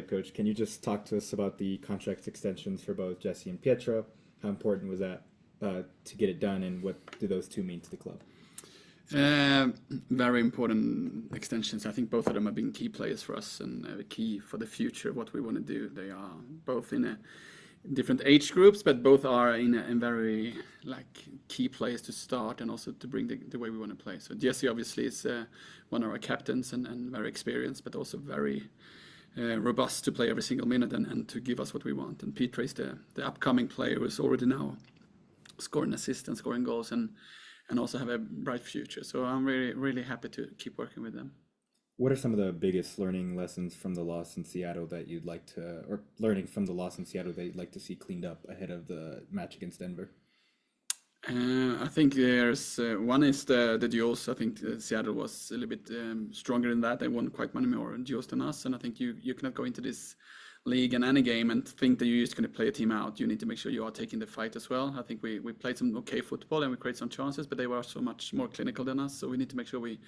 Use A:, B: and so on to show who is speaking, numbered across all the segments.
A: right, Coach. Can you just talk to us about the contract extensions for both Jessie and Pietra? How important was that to get it done, and what do those two mean to the club?
B: Very important extensions. I think both of them have been key players for us and key for the future of what we want to do. They are both in different age groups, but both are in very key players to start and also to bring the way we want to play. So Jessie obviously is one of our captains and very experienced, but also very robust to play every single minute and to give us what we want. And Pietra is the upcoming player who is already now scoring assists and scoring goals and also have a bright future. So I'm really, really happy to keep working with them.
A: What are some of the biggest learning lessons from the loss in Seattle that you'd like to, or learning from the loss in Seattle that you'd like to see cleaned up ahead of the match against Denver?
B: I think there's one is the duels. I think Seattle was a little bit stronger in that. They won quite many more duels than us, and I think you cannot go into this league and any game and think that you're just going to play a team out. You need to make sure you are taking the fight as well. I think we played some okay football and we created some chances, but they were so much more clinical than us. So we need to make sure we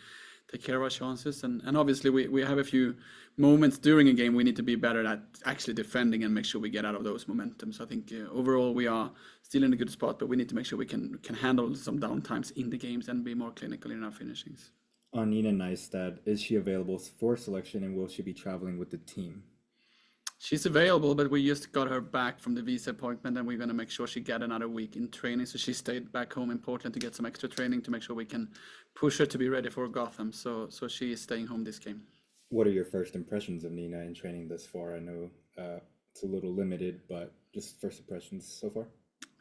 B: take care of our chances. And obviously we have a few moments during a game we need to be better at actually defending and make sure we get out of those momentums. I think overall we are still in a good spot, but we need to make sure we can handle some downtimes in the games and be more clinical in our finishings.
A: On Nina Nijstad, is she available for selection and will she be traveling with the team?
B: She's available, but we just got her back from the visa appointment and we're going to make sure she get another week in training. So she stayed back home in Portland to get some extra training to make sure we can push her to be ready for Gotham. So she is staying home this game.
A: What are your first impressions of Nina in training thus far? I know it's a little limited, but just first impressions so far?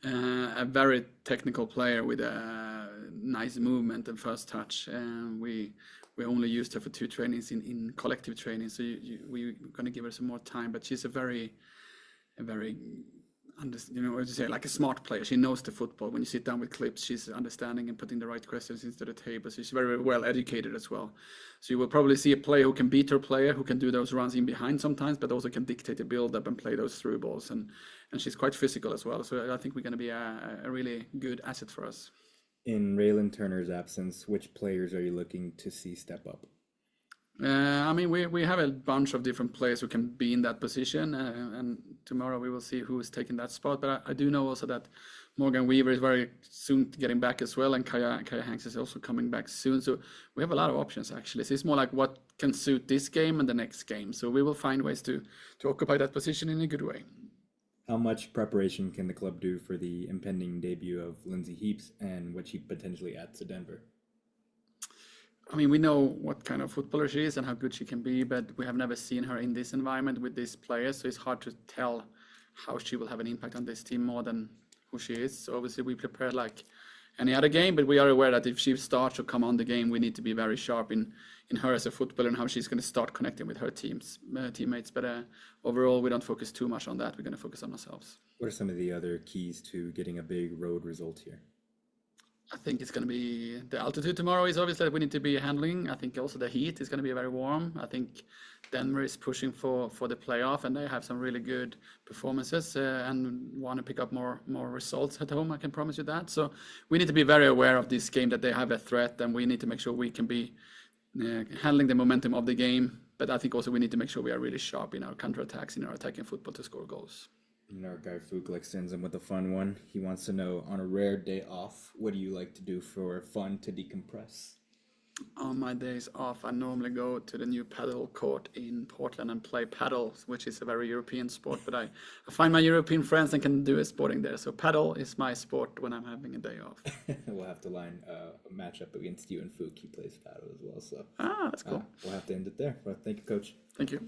B: A very technical player with a nice movement and first touch. We only used her for 2 trainings in collective training, so we're going to give her some more time. But she's a very, what to say, like a smart player. She knows the football. When you sit down with clips, she's understanding and putting the right questions into the table. So she's very, very well educated as well. So you will probably see a player who can beat her player, who can do those runs in behind sometimes, but also can dictate the build up and play those through balls. And she's quite physical as well. So I think we're going to be a really good asset for us.
A: In Reilyn Turner's absence, which players are you looking to see step up?
B: We have a bunch of different players who can be in that position, and tomorrow we will see who is taking that spot. But I do know also that Morgan Weaver is very soon getting back as well, and Caiya Hanks is also coming back soon. So we have a lot of options actually. So it's more like what can suit this game and the next game. So we will find ways to occupy that position in a good way.
A: How much preparation can the club do for the impending debut of Lindsey Heaps and what she potentially adds to Denver?
B: We know what kind of footballer she is and how good she can be, but we have never seen her in this environment with these players, so it's hard to tell how she will have an impact on this team more than who she is. So obviously we prepare like any other game, but we are aware that if she starts or come on the game, we need to be very sharp in her as a footballer and how she's going to start connecting with her teammates. But overall, we don't focus too much on that. We're going to focus on ourselves.
A: What are some of the other keys to getting a big road result here?
B: I think it's going to be the altitude tomorrow is obviously that we need to be handling. I think also the heat is going to be very warm. I think Denver is pushing for the playoff and they have some really good performances and want to pick up more results at home. I can promise you that. So we need to be very aware of this game that they have a threat and we need to make sure we can be handling the momentum of the game. But I think also we need to make sure we are really sharp in our counterattacks, in our attacking football to score goals.
A: Our guy Fuglik sends him with a fun one. He wants to know, on a rare day off, what do you like to do for fun to decompress?
B: On my days off, I normally go to the new paddle court in Portland and play paddle, which is a very European sport. But I find my European friends and can do a sporting there. So paddle is my sport when I'm having a day off.
A: We'll have to line a matchup against you and Fug. He plays paddle as well. So
B: that's cool.
A: We'll have to end it there. Well, thank you, Coach.
B: Thank you.